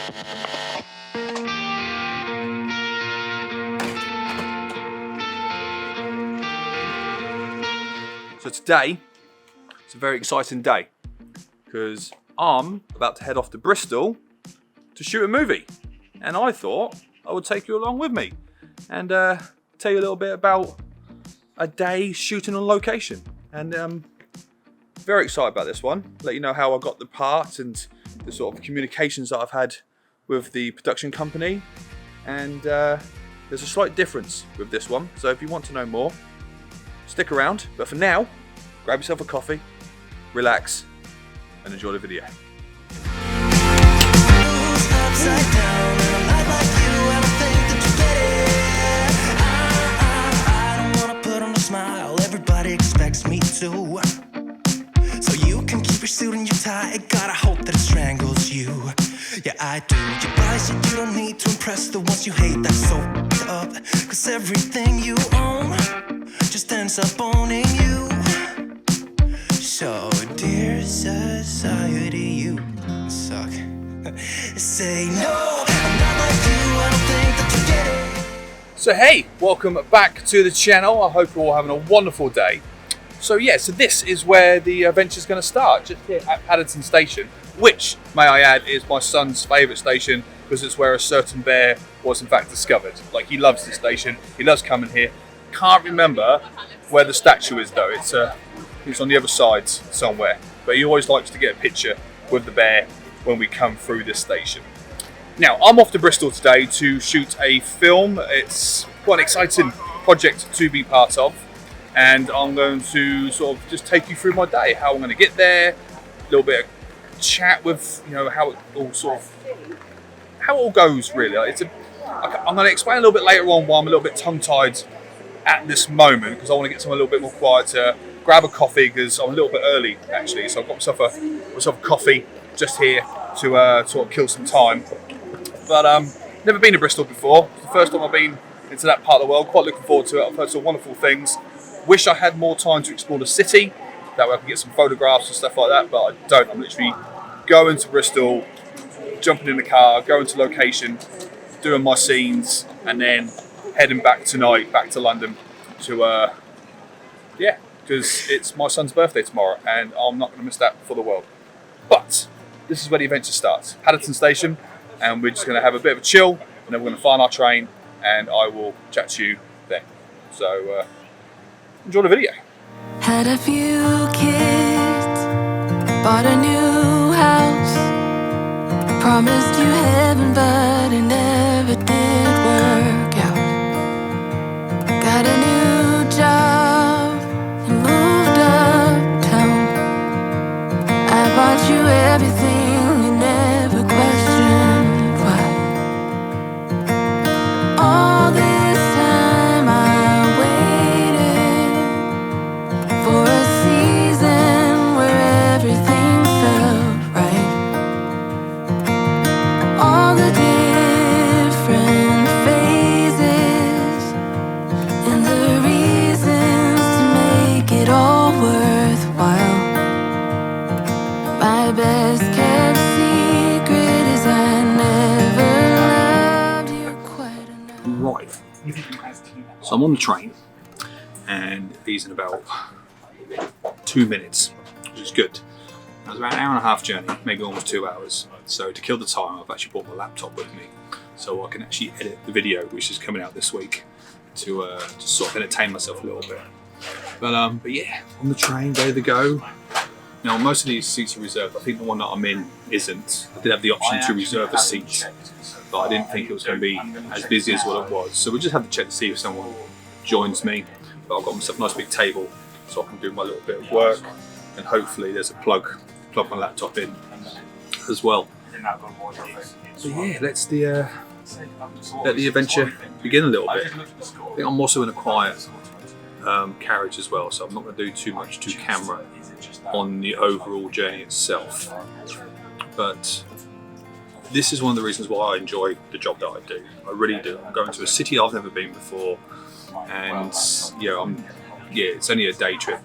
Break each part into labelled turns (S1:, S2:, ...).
S1: So today, it's a very exciting day because I'm about to head off to Bristol to shoot a movie, and I thought I would take you along with me and tell you a little bit about a day shooting on location. And very excited about this one. Let you know how I got the part and the sort of communications that I've had with the production company. And there's a slight difference with this one, so if you want to know more, stick around. But for now, grab yourself a coffee, relax, and enjoy the video.
S2: Everybody expects me to. So you can keep your suit and your tie. Gotta hope that it strangles you. Yeah, I do. You guys, you don't need to impress the ones you hate. That's so up. Cause everything you own just ends up owning you. So, dear society, you suck. Say no, I'm not like you. I don't think that you get it.
S1: So hey, welcome back to the channel. I hope you're all having a wonderful day. So this is where the adventure is going to start, just here at Paddington Station, which, may I add, is my son's favourite station because it's where a certain bear was in fact discovered. Like, he loves this station, he loves coming here. Can't remember where the statue is though, it's on the other side somewhere. But he always likes to get a picture with the bear when we come through this station. Now, I'm off to Bristol today to shoot a film. It's quite an exciting project to be part of, and I'm going to sort of just take you through my day, how I'm going to get there, a little bit of chat with, how it all goes really. I'm going to explain a little bit later on why I'm a little bit tongue-tied at this moment, because I want to get somewhere a little bit more quieter, grab a coffee because I'm a little bit early actually, so I've got myself a coffee just here to sort of kill some time. But never been to Bristol before. It's the first time I've been into that part of the world. Quite looking forward to it. I've heard some wonderful things. Wish I had more time to explore the city. That way I can get some photographs and stuff like that. But I don't. I'm literally going to Bristol, jumping in the car, going to location, doing my scenes, and then heading back tonight, back to London to because it's my son's birthday tomorrow, and I'm not going to miss that for the world. But this is where the adventure starts. Paddington Station. And we're just going to have a bit of a chill, and then we're going to find our train, and I will chat to you then. So enjoy the video.
S3: Had a few kids, bought a new house, promised you heaven, but it never did work out. Got a new job and moved uptown. I bought you everything you never questioned. All this time I waited for a season where everything felt right. All the different phases and the reasons to make it all worthwhile. My best kept secret is I never loved you quite enough.
S1: Right. So I'm on the train, and these in about 2 minutes, which is good. It was about an hour and a half journey, maybe almost 2 hours. So to kill the time, I've actually brought my laptop with me, so I can actually edit the video, which is coming out this week, to sort of entertain myself a little bit. But yeah, on the train, ready to go. Now, most of these seats are reserved. I think the one that I'm in isn't. I did have the option to reserve a seat, but I didn't think it was going to be as busy as what it was. So we just have to check to see if someone joins me. But I've got myself a nice big table so I can do my little bit of work, and hopefully there's a plug my laptop in as well. So yeah, let the adventure begin a little bit. I think I'm also in a quiet carriage as well, so I'm not going to do too much to camera on the overall journey itself. But this is one of the reasons why I enjoy the job that I do. I really do. I'm going to a city I've never been before, and it's only a day trip.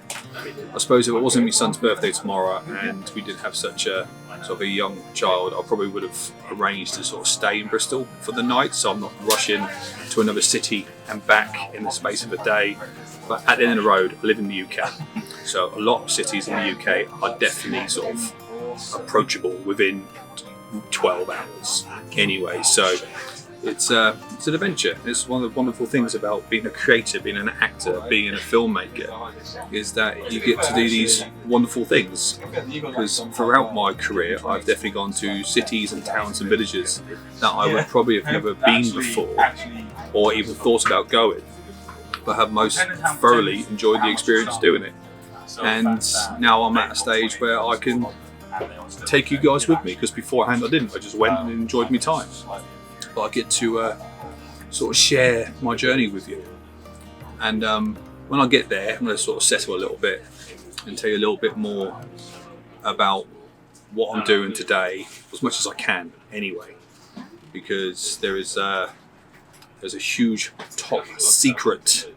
S1: I suppose if it wasn't my son's birthday tomorrow and we did have such a sort of a young child, I probably would have arranged to sort of stay in Bristol for the night, so I'm not rushing to another city and back in the space of a day. But at the end of the road, I live in the UK, so a lot of cities in the UK are definitely sort of approachable within 12 hours anyway. So it's an adventure. It's one of the wonderful things about being a creator, being an actor, being a filmmaker, is that you get to do these wonderful things. Because throughout my career, I've definitely gone to cities and towns and villages that I would probably have never been before, or even thought about going, but have most thoroughly enjoyed the experience doing it. And now I'm at a stage where I can take you guys with me, because beforehand I didn't. I just went and enjoyed my time. But I get to sort of share my journey with you. And when I get there, I'm going to sort of settle a little bit and tell you a little bit more about what I'm doing today, as much as I can anyway, because there's a huge top secret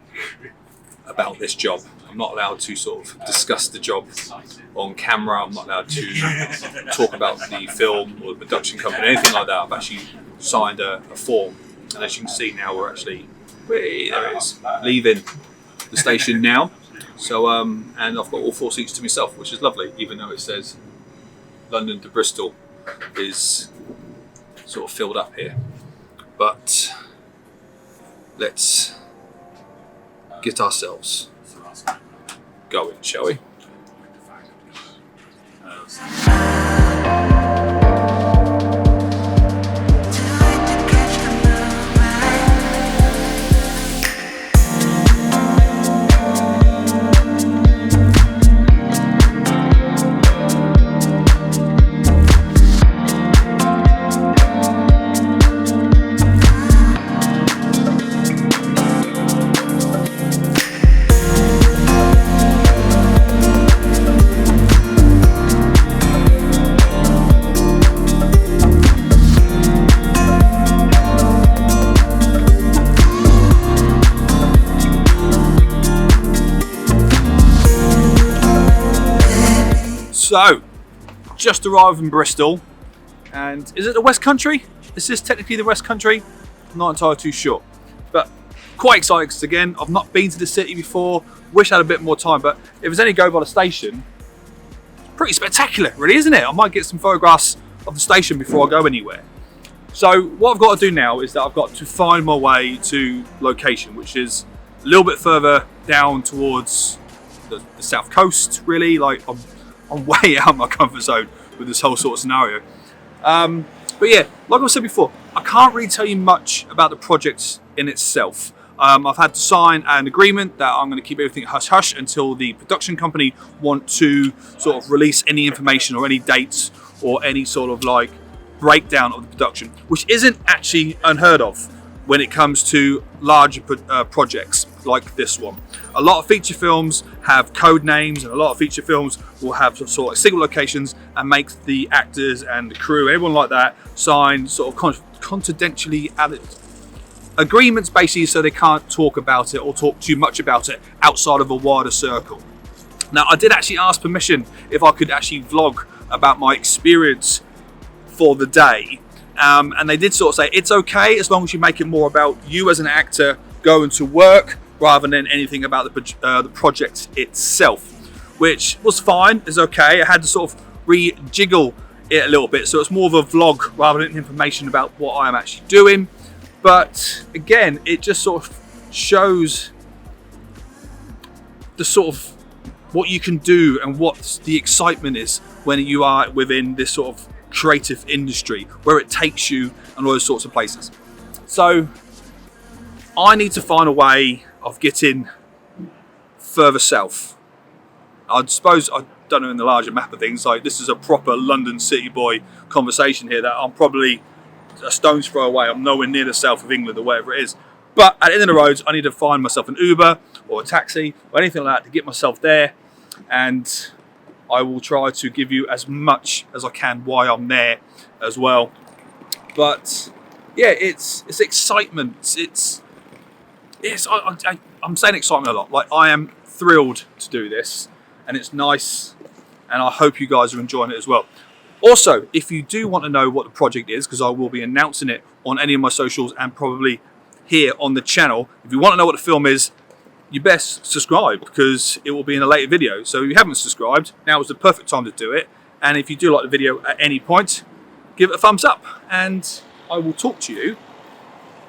S1: about this job. I'm not allowed to sort of discuss the job on camera. I'm not allowed to talk about the film or the production company, anything like that. I've actually signed a form, and as you can see now, we're actually, there it is, leaving the station now. So and I've got all 4 seats to myself, which is lovely, even though it says London to Bristol is sort of filled up here. But let's get ourselves going, shall we? So, just arrived in Bristol, and is it the West Country? Is this technically the West Country? I'm not entirely too sure, but quite excited because again, I've not been to the city before. Wish I had a bit more time, but if there's any go by the station, it's pretty spectacular, really, isn't it? I might get some photographs of the station before I go anywhere. So what I've got to do now is that I've got to find my way to location, which is a little bit further down towards the south coast, really. Like I'm way out of my comfort zone with this whole sort of scenario. But yeah, like I said before, I can't really tell you much about the project in itself. I've had to sign an agreement that I'm going to keep everything hush-hush until the production company want to sort of release any information or any dates or any sort of like breakdown of the production, which isn't actually unheard of when it comes to larger projects like this one. A lot of feature films have code names, and a lot of feature films will have sort of single locations and make the actors and the crew, everyone like that, sign sort of confidentially agreements, basically, so they can't talk about it or talk too much about it outside of a wider circle. Now, I did actually ask permission if I could actually vlog about my experience for the day, and they did sort of say it's okay as long as you make it more about you as an actor going to work rather than anything about the project itself, which was fine. It's okay. I had to sort of rejiggle it a little bit, so it's more of a vlog rather than information about what I'm actually doing. But again, it just sort of shows the sort of what you can do and what the excitement is when you are within this sort of creative industry, where it takes you and all those sorts of places. So I need to find a way of getting further south. I suppose, I don't know, in the larger map of things, like this is a proper London city boy conversation here, that I'm probably a stone's throw away. I'm nowhere near the south of England or wherever it is. But at the end of the roads, I need to find myself an Uber or a taxi or anything like that to get myself there. And I will try to give you as much as I can while I'm there as well. But yeah, it's excitement. I'm saying excitement a lot. Like, I am thrilled to do this, and it's nice, and I hope you guys are enjoying it as well. Also, if you do want to know what the project is, because I will be announcing it on any of my socials and probably here on the channel, if you want to know what the film is, you best subscribe because it will be in a later video. So if you haven't subscribed, now is the perfect time to do it. And if you do like the video at any point, give it a thumbs up and I will talk to you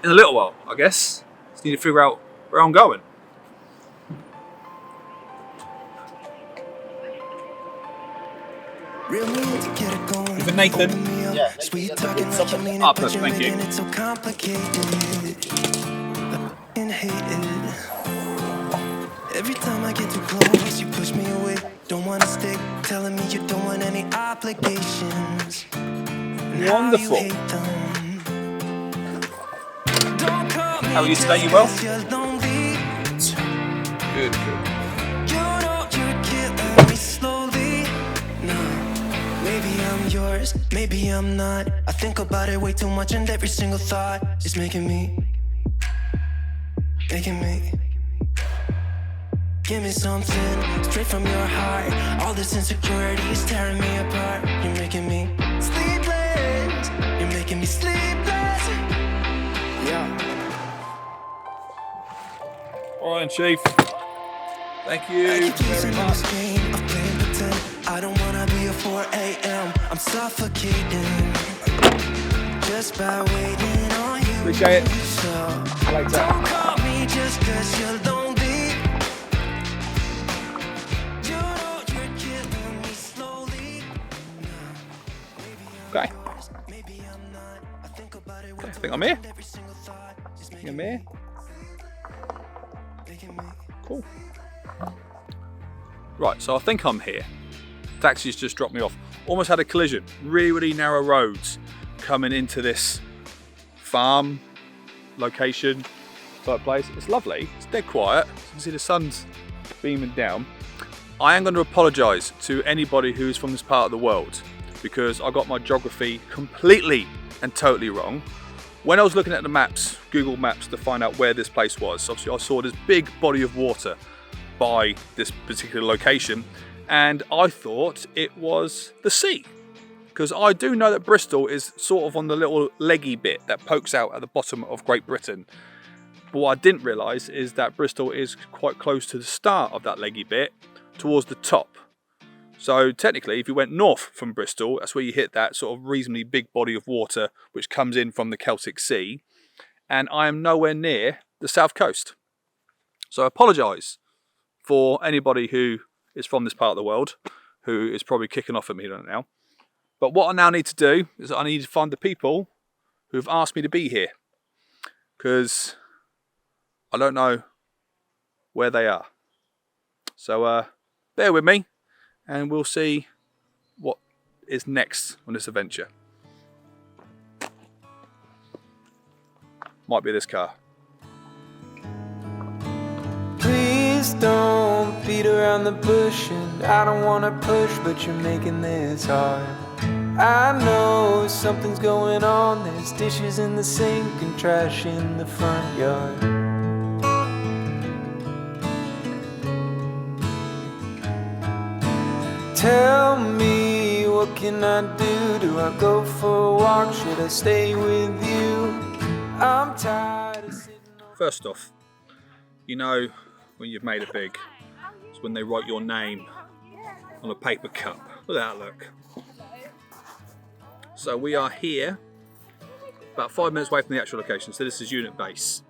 S1: in a little while, I guess. Just need to figure out where I'm going. Even Nathan.
S4: Yeah,
S2: Sweet talking like you mean it,
S1: Ah,
S2: but you're
S1: thank you.
S2: making it so complicated. And hated. Every time I get too close, you push me away. Don't wanna stick, telling me you don't want any obligations. And
S1: Wonderful.
S2: how you hate them. Don't call me
S1: How are you today? You
S2: just
S1: well?
S2: 'cause you're lonely.
S1: Good.
S2: You know you're killing me slowly. No, maybe I'm yours, maybe I'm not. I think about it way too much, and every single thought is making me. Give me something straight from your heart. All this insecurity is tearing me apart. You're making me sleepless. You're making me sleepless. Yeah.
S1: All right, Chief. Thank
S2: I
S1: you
S2: keep
S1: very
S2: losing
S1: much.
S2: this game of playing pretend. I don't wanna be a 4 a.m. I'm suffocating just by waiting on you.
S1: Appreciate it.
S2: So
S1: I like that.
S2: don't call me just 'cause you're lonely. You know you're killing me slowly.
S1: Okay.
S2: Maybe I'm not. I think about it way
S1: I
S2: too
S1: think I'm
S2: much,
S1: here.
S2: and every single thought is
S1: I'm
S2: making
S1: here.
S2: me.
S1: Cool. Right, so I think I'm here. Taxi's just dropped me off. Almost had a collision. Really narrow roads coming into this farm location type place. It's lovely. It's dead quiet. You can see the sun's beaming down. I am going to apologise to anybody who's from this part of the world because I got my geography completely and totally wrong. When I was looking at the maps, Google Maps, to find out where this place was, obviously I saw this big body of water by this particular location and I thought it was the sea, because I do know that Bristol is sort of on the little leggy bit that pokes out at the bottom of Great Britain. But what I didn't realise is that Bristol is quite close to the start of that leggy bit towards the top. So technically if you went north from Bristol, that's where you hit that sort of reasonably big body of water which comes in from the Celtic Sea, and I am nowhere near the south coast. So I apologise for anybody who is from this part of the world who is probably kicking off at me right now. But what I now need to do is I need to find the people who have asked me to be here, because I don't know where they are. So bear with me and we'll see what is next on this adventure. Might be this car.
S5: Please don't beat around the bush, and I don't wanna push, but you're making this hard. I know something's going on. There's dishes in the sink and trash in the front yard. Tell me, what can I do? Do I go for a walk? Should I stay with you? I'm tired of sitting on...
S1: First off, you know when you've made it big, it's when they write your name on a paper cup. Look at that look. So we are here, about 5 minutes away from the actual location. So this is unit base,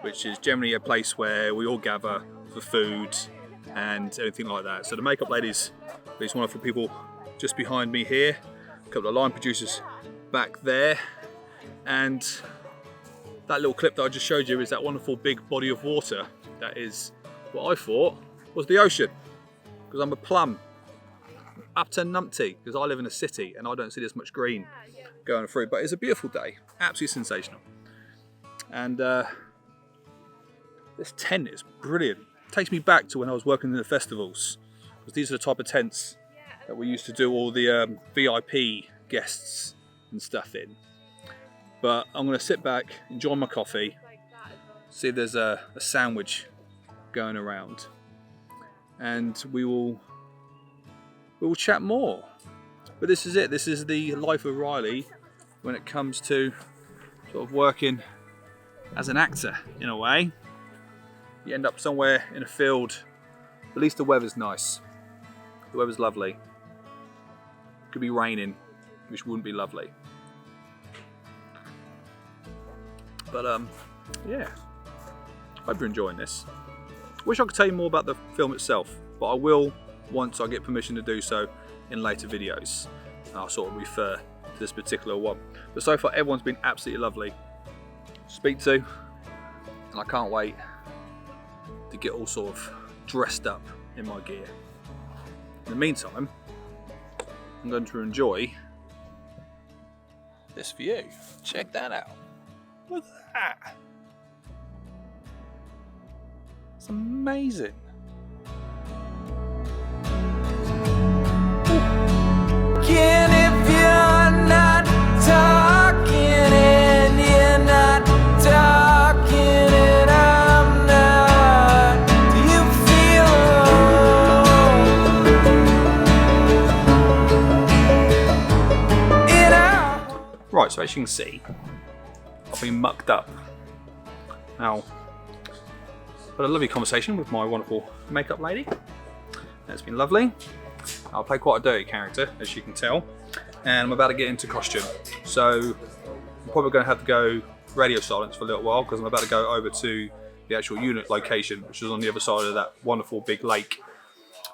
S1: which is generally a place where we all gather for food and anything like that. So the makeup ladies, these wonderful people just behind me here, a couple of line producers back there, and that little clip that I just showed you is that wonderful big body of water that is what I thought was the ocean, because I'm a plum up to numpty, because I live in a city and I don't see this much green going through. But it's a beautiful day, absolutely sensational. And this tent is brilliant. It takes me back to when I was working in the festivals, because these are the type of tents that we used to do all the VIP guests and stuff in. But I'm going to sit back, enjoy my coffee, see if there's a sandwich going around, and we will chat more. But this is it. This is the life of Riley when it comes to sort of working as an actor, in a way. You end up somewhere in a field. At least the weather's nice. The weather's lovely. It could be raining, which wouldn't be lovely. But yeah, hope you're enjoying this. Wish I could tell you more about the film itself, but I will once I get permission to do so in later videos. I'll sort of refer to this particular one. But so far, everyone's been absolutely lovely to speak to, and I can't wait to get all sort of dressed up in my gear. In the meantime, I'm going to enjoy this view. Check that out. Look at that. It's amazing.
S5: Again, if you're not talking and you're not talking and I'm not, do you feel alone? In our
S1: Right, so as you can see, I've been mucked up. Now, had a lovely conversation with my wonderful makeup lady. It's been lovely. I'll play quite a dirty character, as you can tell, and I'm about to get into costume. So I'm probably going to have to go radio silence for a little while because I'm about to go over to the actual unit location, which is on the other side of that wonderful big lake.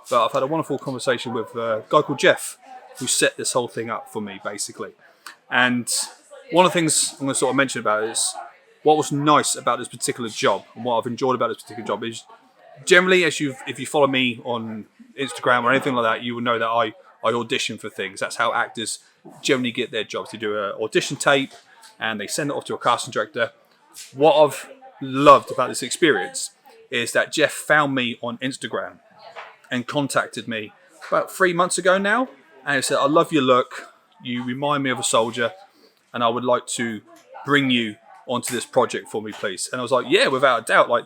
S1: But I've had a wonderful conversation with a guy called Jeff, who set this whole thing up for me, basically. And one of the things I'm going to sort of mention about is what was nice about this particular job, and what I've enjoyed about this particular job is generally, if you follow me on Instagram or anything like that, you will know that I audition for things. That's how actors generally get their jobs. They do an audition tape and they send it off to a casting director. What I've loved about this experience is that Jeff found me on Instagram and contacted me about 3 months ago now, and he said, "I love your look. You remind me of a soldier, and I would like to bring you onto this project for me, please." And I was like, yeah, without a doubt. Like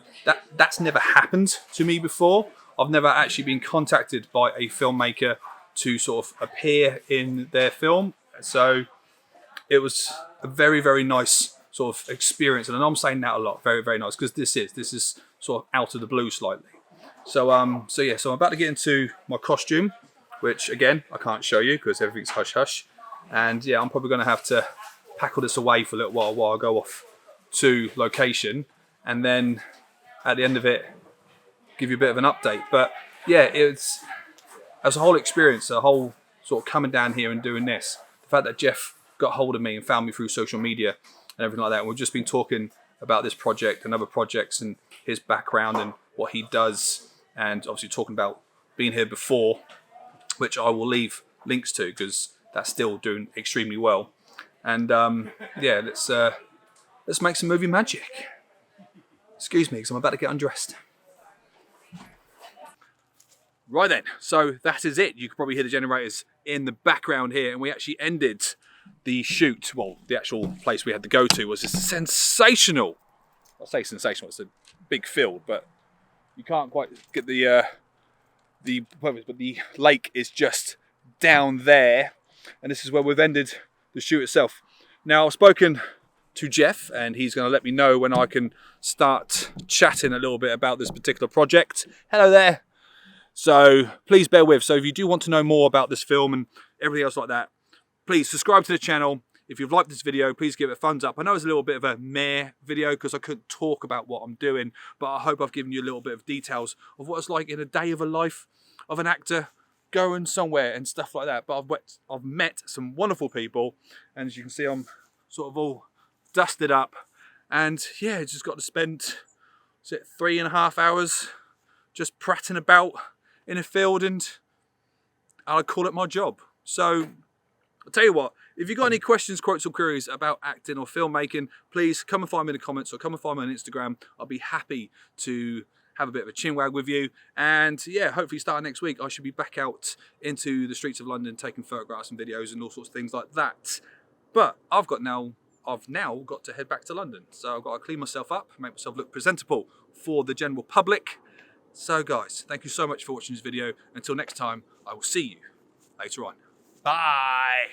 S1: that's never happened to me before. I've never actually been contacted by a filmmaker to sort of appear in their film. So it was a very, very nice sort of experience. And I know I'm saying that a lot, very, very nice, because this is sort of out of the blue slightly. So yeah, so I'm about to get into my costume, which again, I can't show you because everything's hush hush. And yeah, I'm probably going to have to pack all this away for a little while I go off to location, and then at the end of it give you a bit of an update. But yeah, it's as a whole experience, a whole sort of coming down here and doing this, the fact that Jeff got hold of me and found me through social media and everything like that, and we've just been talking about this project and other projects and his background and what he does, and obviously talking about being here before, which I will leave links to because that's still doing extremely well. And yeah, let's make some movie magic. Excuse me, because I'm about to get undressed. Right then, so that is it. You can probably hear the generators in the background here, and we actually ended the shoot. Well, the actual place we had to go to was this sensational. I'll say sensational. It's a big field, but you can't quite get the purpose. But the lake is just down there, and this is where we've ended the shoot itself. Now, I've spoken to Jeff, and he's going to let me know when I can start chatting a little bit about this particular project. Hello there. So please bear with. So if you do want to know more about this film and everything else like that, please subscribe to the channel. If you've liked this video, please give it a thumbs up. I know it's a little bit of a meh video because I couldn't talk about what I'm doing, but I hope I've given you a little bit of details of what it's like in a day of a life of an actor going somewhere and stuff like that. But I've met some wonderful people, and as you can see, I'm sort of all dusted up, and yeah, just got to spend 3.5 hours just prattling about in a field, and I'll call it my job. So I'll tell you what, if you've got any questions, quotes or queries about acting or filmmaking, please come and find me in the comments or come and find me on Instagram. I'll be happy to have a bit of a chinwag with you. And yeah, hopefully starting next week, I should be back out into the streets of London taking photographs and videos and all sorts of things like that. But I've now got to head back to London. So I've got to clean myself up, make myself look presentable for the general public. So guys, thank you so much for watching this video. Until next time, I will see you later on. Bye.